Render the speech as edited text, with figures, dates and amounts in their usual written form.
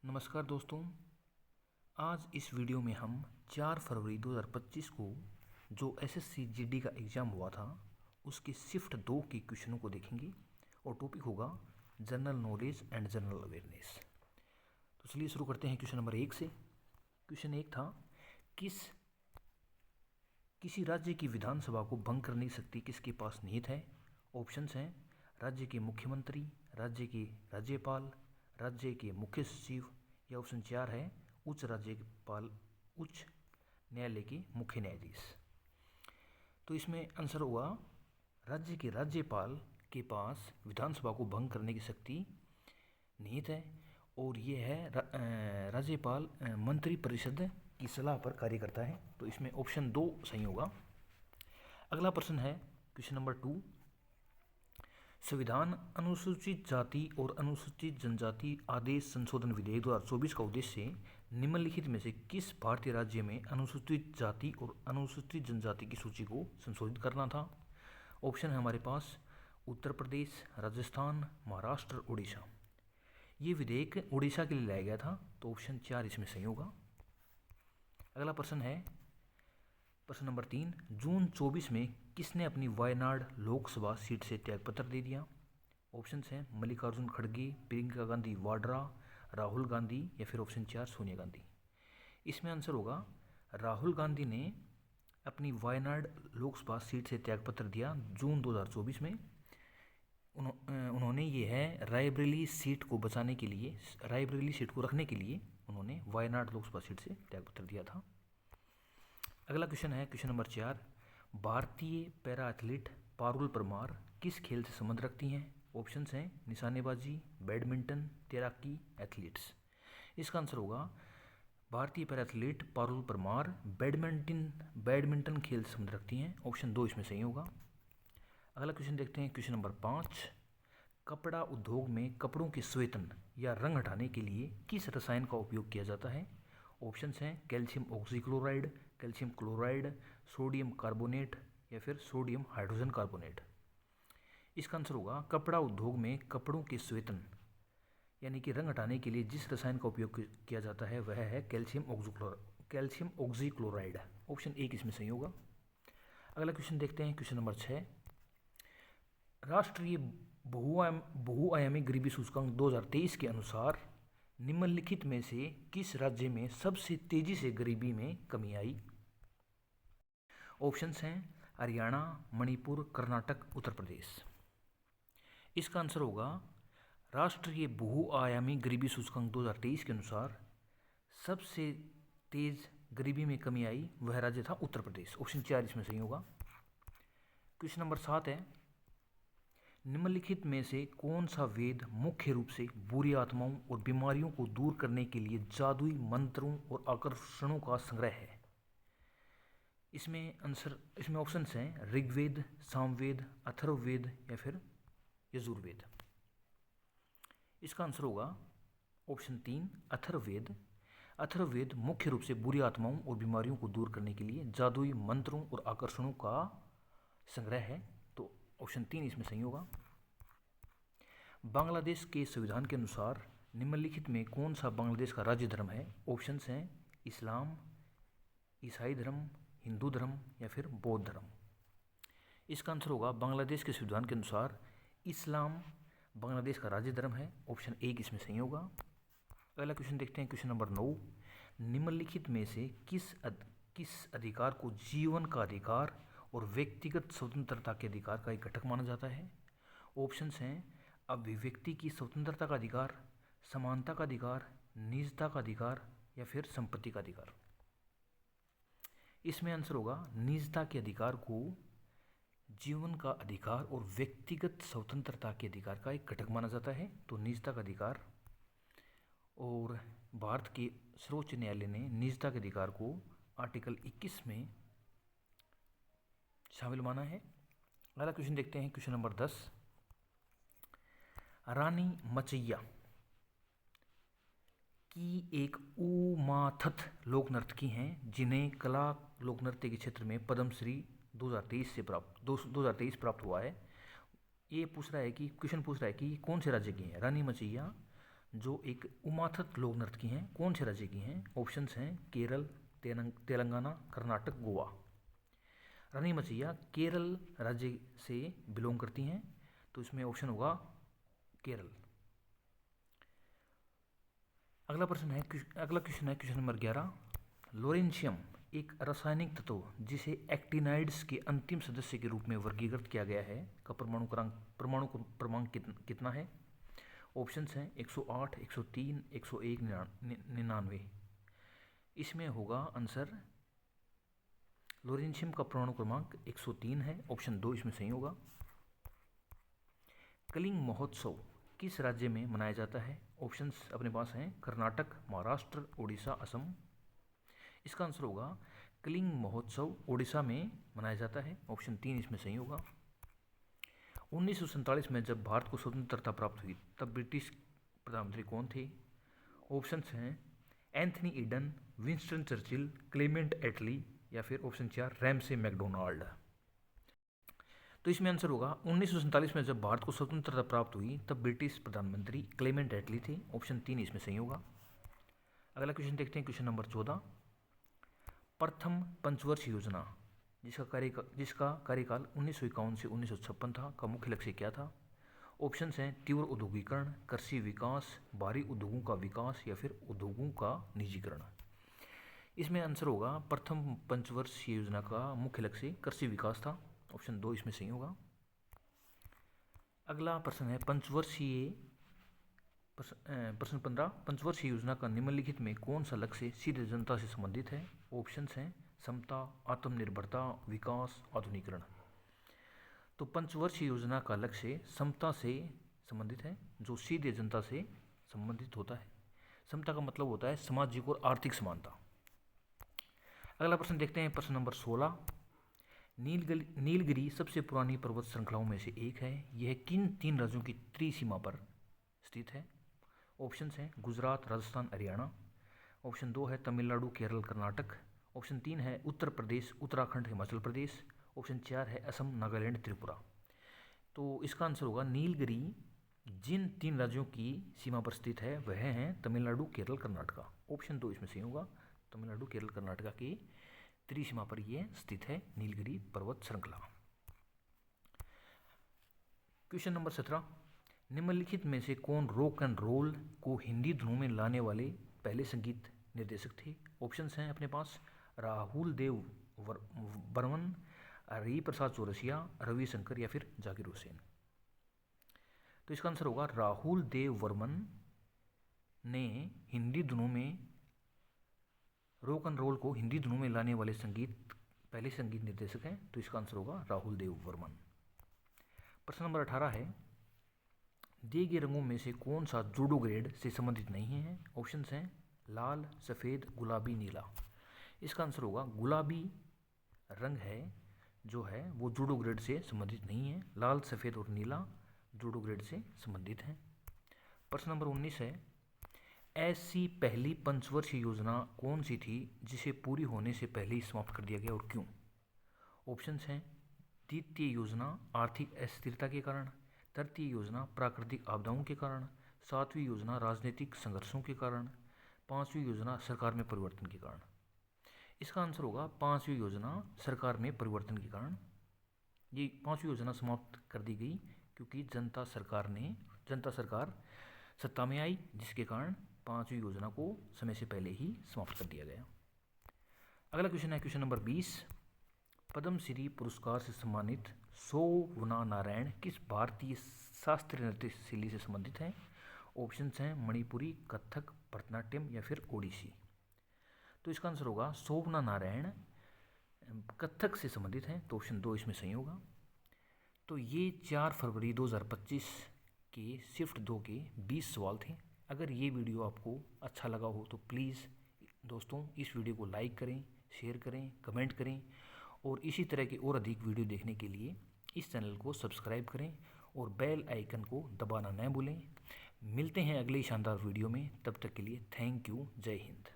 नमस्कार दोस्तों। आज इस वीडियो में हम 4 फरवरी 2025 को जो एसएससी जीडी का एग्ज़ाम हुआ था उसके शिफ्ट 2 के क्वेश्चनों को देखेंगे और टॉपिक होगा general knowledge and general awareness. तो चलिए शुरू करते हैं क्वेश्चन नंबर 1 से। क्वेश्चन 1 था, किसी राज्य की विधानसभा को भंग करने की शक्ति किसके पास निहित है। ऑप्शंस हैं राज्य के मुख्यमंत्री, राज्य के राज्यपाल, राज्य के मुख्य सचिव, या ऑप्शन 4 है उच्च राज्यपाल, उच्च न्यायालय के मुख्य न्यायाधीश। तो इसमें आंसर हुआ राज्य के राज्यपाल के पास विधानसभा को भंग करने की शक्ति निहित है और ये है राज्यपाल मंत्री परिषद की सलाह पर कार्य करता है। तो इसमें ऑप्शन 2 सही होगा। अगला प्रश्न है क्वेश्चन नंबर 2, संविधान अनुसूचित जाति और अनुसूचित जनजाति आदेश संशोधन विधेयक 2024 का उद्देश्य निम्नलिखित में से किस भारतीय राज्य में अनुसूचित जाति और अनुसूचित जनजाति की सूची को संशोधित करना था। ऑप्शन है हमारे पास उत्तर प्रदेश, राजस्थान, महाराष्ट्र, उड़ीसा। ये विधेयक उड़ीसा के लिए लाया गया था, तो ऑप्शन 4 इसमें सही होगा। अगला प्रश्न है प्रश्न नंबर 3, जून 24 में किसने अपनी वायनाड लोकसभा सीट से त्यागपत्र दे दिया। ऑप्शंस हैं मल्लिकार्जुन खड़गे, प्रियंका गांधी वाड्रा, राहुल गांधी, या फिर ऑप्शन 4 सोनिया गांधी। इसमें आंसर होगा राहुल गांधी ने अपनी वायनाड लोकसभा सीट से त्यागपत्र दिया जून 2024 में। उन्होंने ये है रायबरेली सीट को बचाने के लिए, रायबरेली सीट को रखने के लिए उन्होंने वायनाड लोकसभा सीट से त्यागपत्र दिया था। अगला क्वेश्चन है क्वेश्चन नंबर 4, भारतीय पैरा एथलीट पारुल परमार किस खेल से संबंध रखती हैं। ऑप्शंस हैं निशानेबाजी, बैडमिंटन, तैराकी, एथलीट्स। इसका आंसर होगा भारतीय para athlete Parul Parmar badminton खेल से संबंध रखती हैं। ऑप्शन 2 इसमें सही होगा। अगला क्वेश्चन देखते हैं क्वेश्चन नंबर 5, कपड़ा उद्योग में कपड़ों के स्वेतन या रंग हटाने के लिए किस रसायन का उपयोग किया जाता है। ऑप्शंस हैं calcium oxychloride, calcium chloride, sodium carbonate, या फिर सोडियम हाइड्रोजन कार्बोनेट। इसका आंसर होगा कपड़ा उद्योग में कपड़ों के स्वेतन यानी कि रंग हटाने के लिए जिस रसायन का उपयोग किया जाता है वह है कैल्शियम ऑक्सीक्लोराइड। ऑप्शन 1 इसमें सही होगा। अगला क्वेश्चन देखते हैं क्वेश्चन नंबर 6, राष्ट्रीय बहुआयामी गरीबी सूचकांक 2023 के अनुसार निम्नलिखित में से किस राज्य में सबसे तेजी से गरीबी में कमी आई। ऑप्शंस हैं हरियाणा, मणिपुर, कर्नाटक, उत्तर प्रदेश। इसका आंसर होगा राष्ट्रीय बहुआयामी गरीबी सूचकांक 2023 के अनुसार सबसे तेज गरीबी में कमी आई वह राज्य था उत्तर प्रदेश। ऑप्शन 4 इसमें सही होगा। क्वेश्चन नंबर 7 है, निम्नलिखित में से कौन सा वेद मुख्य रूप से बुरी आत्माओं और बीमारियों को दूर करने के लिए जादुई मंत्रों और आकर्षणों का संग्रह है। इसमें ऑप्शंस हैं ऋग्वेद, सामवेद, अथर्ववेद, या फिर यजुर्वेद। इसका आंसर होगा ऑप्शन 3 अथर्ववेद। अथर्ववेद मुख्य रूप से बुरी आत्माओं और बीमारियों को दूर करने के लिए जादुई मंत्रों और आकर्षणों का संग्रह है, तो ऑप्शन 3 इसमें सही होगा। बांग्लादेश के संविधान के अनुसार निम्नलिखित में कौन सा बांग्लादेश का राज्य धर्म है। ऑप्शंस हैं इस्लाम, ईसाई धर्म, हिंदू धर्म, या फिर बौद्ध धर्म। इसका आंसर होगा बांग्लादेश के संविधान के अनुसार इस्लाम बांग्लादेश का राज्य धर्म है। ऑप्शन 1 इसमें सही होगा। अगला क्वेश्चन देखते हैं क्वेश्चन नंबर 9, निम्नलिखित में से किस अधिकार को जीवन का अधिकार और व्यक्तिगत स्वतंत्रता के अधिकार का एक घटक माना जाता है। ऑप्शंस हैं अभिव्यक्ति की स्वतंत्रता का अधिकार, समानता का अधिकार, निजता का अधिकार, या फिर संपत्ति का अधिकार। इसमें आंसर होगा निजता के अधिकार को जीवन का अधिकार और व्यक्तिगत स्वतंत्रता के अधिकार का एक घटक माना जाता है, तो निजता का अधिकार। और भारत के सर्वोच्च न्यायालय ने निजता के अधिकार को आर्टिकल 21 में शामिल माना है। अगला क्वेश्चन देखते हैं क्वेश्चन नंबर 10, रानी मचैया की एक उमाथत लोक नर्तकी हैं जिन्हें कला लोक नृत्य के क्षेत्र में पद्मश्री 2023 प्राप्त हुआ है। ये क्वेश्चन पूछ रहा है कि कौन से राज्य की हैं। रानी मचैया जो एक उमाथत लोक नृत्य की हैं, कौन से राज्य की हैं? ऑप्शंस हैं केरल, तेलंगाना, कर्नाटक, गोवा। रानी मचैया केरल राज्य से बिलोंग करती हैं, तो इसमें ऑप्शन होगा केरल। अगला क्वेश्चन है क्वेश्चन नंबर 11। लोरेंशियम एक रासायनिक तत्व जिसे एक्टिनाइड्स के अंतिम सदस्य के रूप में वर्गीकृत किया गया है का परमाणु क्रमांक कितना है? ऑप्शंस हैं 108, 103, 101, 99। इसमें होगा आंसर लोरेंशियम का परमाणु क्रमांक 103 है। ऑप्शन 2 इसमें सही होगा। कलिंग महोत्सव किस राज्य में मनाया जाता है? ऑप्शंस अपने पास हैं कर्नाटक, महाराष्ट्र, उड़ीसा, असम। इसका आंसर होगा कलिंग महोत्सव उड़ीसा में मनाया जाता है। ऑप्शन 3 इसमें सही होगा। 1947 में जब भारत को स्वतंत्रता प्राप्त हुई तब ब्रिटिश प्रधानमंत्री कौन थे? ऑप्शंस हैं Anthony Eden, Winston Churchill, Clement Attlee या फिर ऑप्शन 4 रैमसे मैकडोनाल्ड। तो इसमें आंसर होगा 1947 में जब भारत को स्वतंत्रता प्राप्त हुई तब ब्रिटिश प्रधानमंत्री क्लेमेंट एटली थे। ऑप्शन 3 इसमें सही होगा। अगला क्वेश्चन देखते हैं क्वेश्चन नंबर 14। प्रथम पंचवर्षीय योजना जिसका कार्यकाल 1951 से 1956 था का मुख्य लक्ष्य क्या था? ऑप्शंस हैं तीव्र औद्योगिकरण, कृषि विकास, भारी उद्योगों का विकास या फिर उद्योगों का निजीकरण। इसमें आंसर होगा प्रथम पंचवर्षीय योजना का मुख्य लक्ष्य कृषि विकास था। ऑप्शन 2 इसमें सही होगा। अगला प्रश्न है प्रश्न 15। पंचवर्षीय योजना का निम्नलिखित में कौन सा लक्ष्य सीधे जनता से संबंधित है? ऑप्शंस हैं समता, आत्मनिर्भरता, विकास, आधुनिकीकरण। तो पंचवर्षीय योजना का लक्ष्य समता से संबंधित है, जो सीधे जनता से संबंधित होता है। समता का मतलब होता है सामाजिक और आर्थिक समानता। अगला प्रश्न देखते हैं प्रश्न नंबर 16। नीलगिरी सबसे पुरानी पर्वत श्रृंखलाओं में से एक है। यह किन 3 राज्यों की त्रिसीमा पर स्थित है? ऑप्शंस हैं गुजरात, राजस्थान, हरियाणा। ऑप्शन 2 है तमिलनाडु, केरल, कर्नाटक। ऑप्शन 3 है उत्तर प्रदेश, उत्तराखंड, हिमाचल प्रदेश। ऑप्शन 4 है असम, नागालैंड, त्रिपुरा। तो इसका आंसर होगा नीलगिरी जिन 3 राज्यों की सीमा पर स्थित है वह हैं तमिलनाडु, केरल, कर्नाटका। ऑप्शन 2 इसमें सही होगा। तमिलनाडु, केरल, कर्नाटका की त्रिसीमा पर यह स्थित है नीलगिरी पर्वत श्रृंखला। Question number 17। निम्नलिखित में से कौन रॉक एंड रोल को हिंदी धुनों में लाने वाले पहले संगीत निर्देशक थे? ऑप्शंस हैं अपने पास राहुल देव बर्मन, हरिप्रसाद चौरसिया, रविशंकर या फिर जाकिर हुसैन। तो इसका आंसर होगा राहुल देव वर्मन ने हिंदी धुनों में रॉक एंड रोल को हिंदी धुनों में लाने वाले पहले संगीत निर्देशक हैं। तो इसका आंसर होगा राहुल देव वर्मन। प्रश्न नंबर 18 है दिए गए रंगों में से कौन सा जूडो ग्रेड से संबंधित नहीं है? ऑप्शंस हैं लाल, सफ़ेद, गुलाबी, नीला। इसका आंसर होगा गुलाबी रंग है जो है वो जूडो ग्रेड से संबंधित नहीं है। लाल, सफ़ेद और नीला जूडो ग्रेड से संबंधित हैं। प्रश्न नंबर 19 है ऐसी पहली पंचवर्षीय योजना कौन सी थी जिसे पूरी होने से पहले ही समाप्त कर दिया गया और क्यों? ऑप्शंस हैं द्वितीय योजना आर्थिक अस्थिरता के कारण, तृतीय योजना प्राकृतिक आपदाओं के कारण, 7वीं योजना राजनीतिक संघर्षों के कारण, 5वीं योजना सरकार में परिवर्तन के कारण। इसका आंसर होगा 5वीं योजना सरकार में परिवर्तन के कारण। ये 5वीं योजना समाप्त कर दी गई क्योंकि जनता सरकार सत्ता में आई, जिसके कारण 5वीं योजना को समय से पहले ही समाप्त कर दिया गया। अगला क्वेश्चन है क्वेश्चन नंबर 20। पद्मश्री पुरस्कार से सम्मानित शोभना नारायण किस भारतीय शास्त्रीय नृत्य शैली से संबंधित हैं? ऑप्शंस हैं मणिपुरी, कथक, भरतनाट्यम या फिर ओडिसी। तो इसका आंसर होगा शोभना नारायण कथक से संबंधित हैं। तो ऑप्शन 2 इसमें सही होगा। तो ये 4 फरवरी 2025 के शिफ्ट 2 के 20 सवाल थे। अगर ये वीडियो आपको अच्छा लगा हो तो प्लीज़ दोस्तों इस वीडियो को लाइक करें, शेयर करें, कमेंट करें और इसी तरह के और अधिक वीडियो देखने के लिए इस चैनल को सब्सक्राइब करें और बेल आइकन को दबाना न भूलें। मिलते हैं अगले शानदार वीडियो में, तब तक के लिए थैंक यू। जय हिंद।